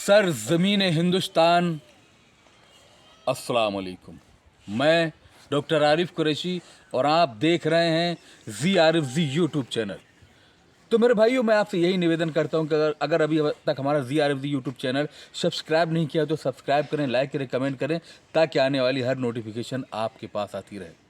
Sir ज़मीन हिंदुस्तान, अस्सलाम वालेकुम। मैं डॉक्टर आरिफ कुरैशी और आप देख रहे हैं जी आरिफ जी यूट्यूब चैनल। तो मेरे भाइयों, मैं आपसे यही निवेदन करता हूं कि अगर अभी तक हमारा जी आरिफ जी यूट्यूब चैनल सब्सक्राइब नहीं किया तो सब्सक्राइब करें, लाइक करें, कमेंट करें, ताकि आने वाली हर नोटिफिकेशन आपके पास आती रहे।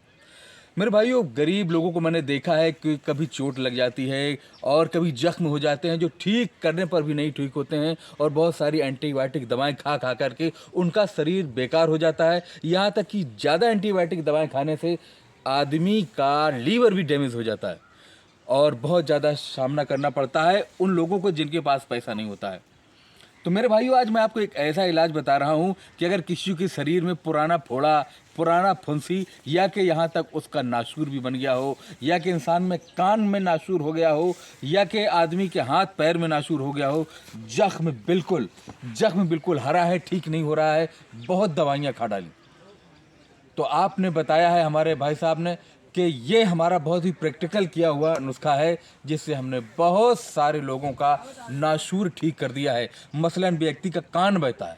मेरे भाइयों, गरीब लोगों को मैंने देखा है कि कभी चोट लग जाती है और कभी जख्म हो जाते हैं जो ठीक करने पर भी नहीं ठीक होते हैं, और बहुत सारी एंटीबायोटिक दवाएं खा खा करके उनका शरीर बेकार हो जाता है। यहाँ तक कि ज़्यादा एंटीबायोटिक दवाएं खाने से आदमी का लीवर भी डैमेज हो जाता है और बहुत ज़्यादा सामना करना पड़ता है उन लोगों को जिनके पास पैसा नहीं होता है। तो मेरे भाइयों, आज मैं आपको एक ऐसा इलाज बता रहा हूं कि अगर किसी के शरीर में पुराना फोड़ा, पुराना फुंसी, या कि यहाँ तक उसका नासूर भी बन गया हो, या कि इंसान में कान में नासूर हो गया हो, या कि आदमी के हाथ पैर में नासूर हो गया हो, जख्म बिल्कुल हरा है, ठीक नहीं हो रहा है, बहुत दवाइयाँ खा डाली, तो आपने बताया है हमारे भाई साहब ने कि ये हमारा बहुत ही प्रैक्टिकल किया हुआ नुस्खा है, जिससे हमने बहुत सारे लोगों का नासूर ठीक कर दिया है। मसलन व्यक्ति का कान बहता है,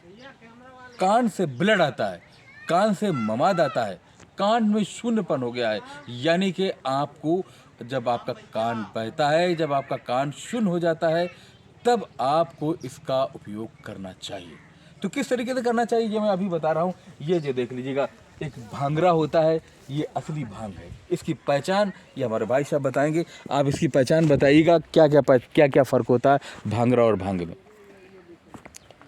कान से ब्लड आता है, कान से मवाद आता है, कान में शून्यपन हो गया है, यानी कि आपको जब आपका कान बहता है, जब आपका कान शून्य हो जाता है, तब आपको इसका उपयोग करना चाहिए। तो किस तरीके से करना चाहिए ये मैं अभी बता रहा हूँ। ये जो देख लीजिएगा, एक भांगड़ा होता है, ये असली भांग है। इसकी पहचान ये हमारे भाई साहब बताएंगे। आप इसकी पहचान बताइएगा, क्या क्या फ़र्क होता है भांगड़ा और भांग में।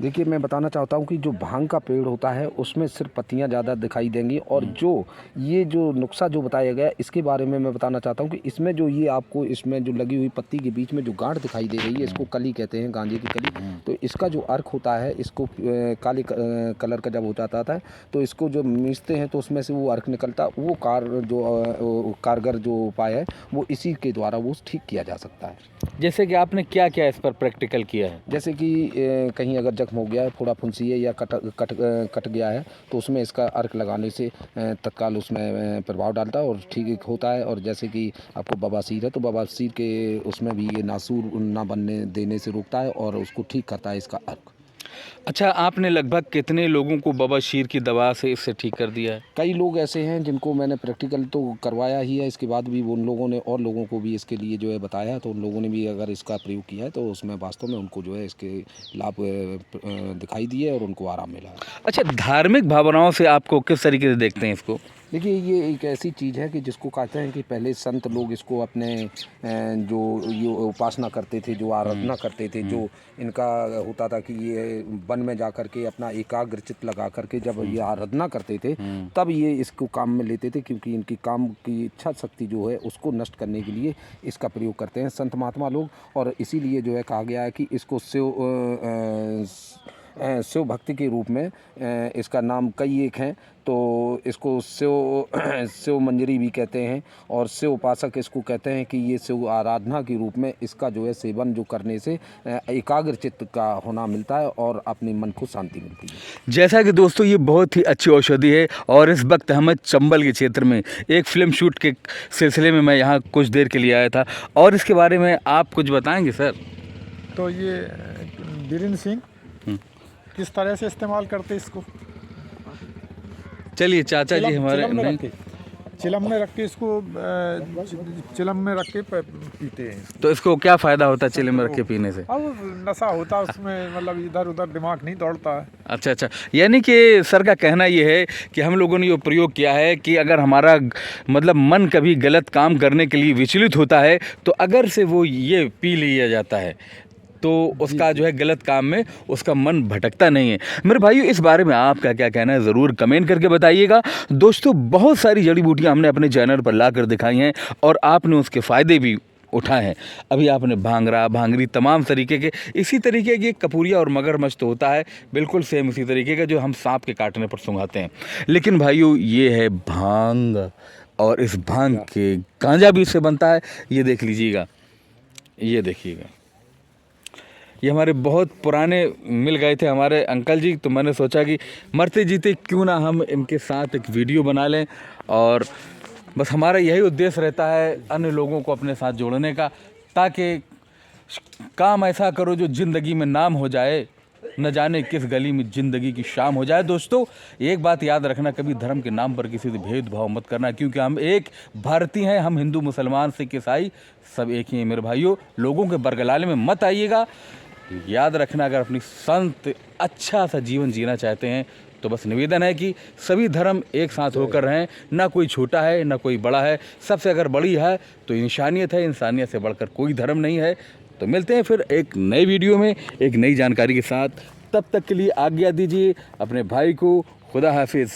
देखिए, मैं बताना चाहता हूँ कि जो भांग का पेड़ होता है उसमें सिर्फ पत्तियाँ ज़्यादा दिखाई देंगी, और जो नुस्खा जो बताया गया इसके बारे में मैं बताना चाहता हूँ कि इसमें जो ये आपको इसमें जो लगी हुई पत्ती के बीच में जो गांठ दिखाई दे रही है, इसको कली कहते हैं, गांजे की कली। तो इसका जो अर्क होता है, इसको काले कलर का जब हो जाता है तो इसको जो मीचते हैं तो उसमें से वो अर्क निकलता, वो कारगर जो उपाय है वो इसी के द्वारा वो ठीक किया जा सकता है। जैसे कि आपने क्या क्या इस पर प्रैक्टिकल किया है? जैसे कि कहीं अगर जख्म हो गया है, फोड़ा फुंसी है, या कट गया है, तो उसमें इसका अर्क लगाने से तत्काल उसमें प्रभाव डालता है और ठीक होता है। और जैसे कि आपको बवासीर है तो बवासीर के उसमें भी ये नासूर ना बनने देने से रोकता है और उसको ठीक करता है इसका अर्क। अच्छा, आपने लगभग कितने लोगों को बवासीर की दवा से इससे ठीक कर दिया है? कई लोग ऐसे हैं जिनको मैंने प्रैक्टिकल तो करवाया ही है, इसके बाद भी उन लोगों ने और लोगों को भी इसके लिए जो है बताया है, तो उन लोगों ने भी अगर इसका प्रयोग किया है तो उसमें वास्तव में उनको जो है इसके लाभ दिखाई दिए और उनको आराम मिला है। अच्छा, धार्मिक भावनाओं से आपको किस तरीके से देखते हैं इसको? देखिए, ये एक ऐसी चीज़ है कि जिसको कहते हैं कि पहले संत लोग इसको अपने जो ये उपासना करते थे, जो आराधना करते थे, जो इनका होता था कि ये वन में जा कर के अपना एकाग्र चित्त लगा करके जब ये आराधना करते थे, तब ये इसको काम में लेते थे, क्योंकि इनकी काम की इच्छा शक्ति जो है उसको नष्ट करने के लिए इसका प्रयोग करते हैं संत महात्मा लोग। और इसीलिए जो है कहा गया है कि इसको शिव भक्ति के रूप में इसका नाम कई एक हैं, तो इसको शिव मंजरी भी कहते हैं, और शिव उपासक इसको कहते हैं कि ये शिव आराधना के रूप में इसका जो है सेवन जो करने से एकाग्र चित्त का होना मिलता है और अपने मन को शांति मिलती है। जैसा कि दोस्तों, ये बहुत ही अच्छी औषधि है, और इस वक्त हम चंबल के क्षेत्र में एक फिल्म शूट के सिलसिले में मैं यहाँ कुछ देर के लिए आया था, और इसके बारे में आप कुछ बताएंगे सर? तो ये बीरेंद्र सिंह किस तरह से इस्तेमाल करते इसको? चलिए, चाचा जी हमारे चिलम में रख के इसको चिलम में रख के पीते हैं। तो इसको क्या फ़ायदा होता है चिले में रख के पीने से? अब नशा होता है उसमें, मतलब इधर उधर दिमाग नहीं दौड़ता है। अच्छा, यानी कि सर का कहना ये है कि हम लोगों ने ये प्रयोग किया है कि अगर हमारा मतलब मन कभी गलत काम करने के लिए विचलित होता है, तो अगर से वो ये पी लिया जाता है तो उसका जो है गलत काम में उसका मन भटकता नहीं है। मेरे भाइयों, इस बारे में आपका क्या कहना है ज़रूर कमेंट करके बताइएगा। दोस्तों, बहुत सारी जड़ी बूटियाँ हमने अपने चैनल पर ला कर दिखाई हैं और आपने उसके फ़ायदे भी उठाए हैं। अभी आपने भांगड़ा, भांगरी, तमाम तरीके के इसी तरीके की कपूरिया और मगरमच्छ तो होता है बिल्कुल सेम इसी तरीके का जो हम सांप के काटने पर सूंघाते हैं। लेकिन भाइयों, ये है भांग, और इस भांग के गांजा भी इससे बनता है। ये देख लीजिएगा, ये देखिएगा, ये हमारे बहुत पुराने मिल गए थे हमारे अंकल जी, तो मैंने सोचा कि मरते जीते क्यों ना हम इनके साथ एक वीडियो बना लें, और बस हमारा यही उद्देश्य रहता है अन्य लोगों को अपने साथ जोड़ने का, ताकि काम ऐसा करो जो ज़िंदगी में नाम हो जाए, न जाने किस गली में जिंदगी की शाम हो जाए। दोस्तों एक बात याद रखना, कभी धर्म के नाम पर किसी से भेदभाव मत करना, क्योंकि हम एक भारतीय हैं। हम हिंदू, मुसलमान, सिख, ईसाई सब एक ही हैं मेरे भाइयों। लोगों के बरगलाले में मत आइएगा। याद रखना, अगर अपनी संत अच्छा सा जीवन जीना चाहते हैं तो बस निवेदन है कि सभी धर्म एक साथ होकर रहें। ना कोई छोटा है ना कोई बड़ा है, सबसे अगर बड़ी है तो इंसानियत है। इंसानियत से बढ़कर कोई धर्म नहीं है। तो मिलते हैं फिर एक नए वीडियो में एक नई जानकारी के साथ। तब तक के लिए आज्ञा दीजिए अपने भाई को। खुदा हाफिज़।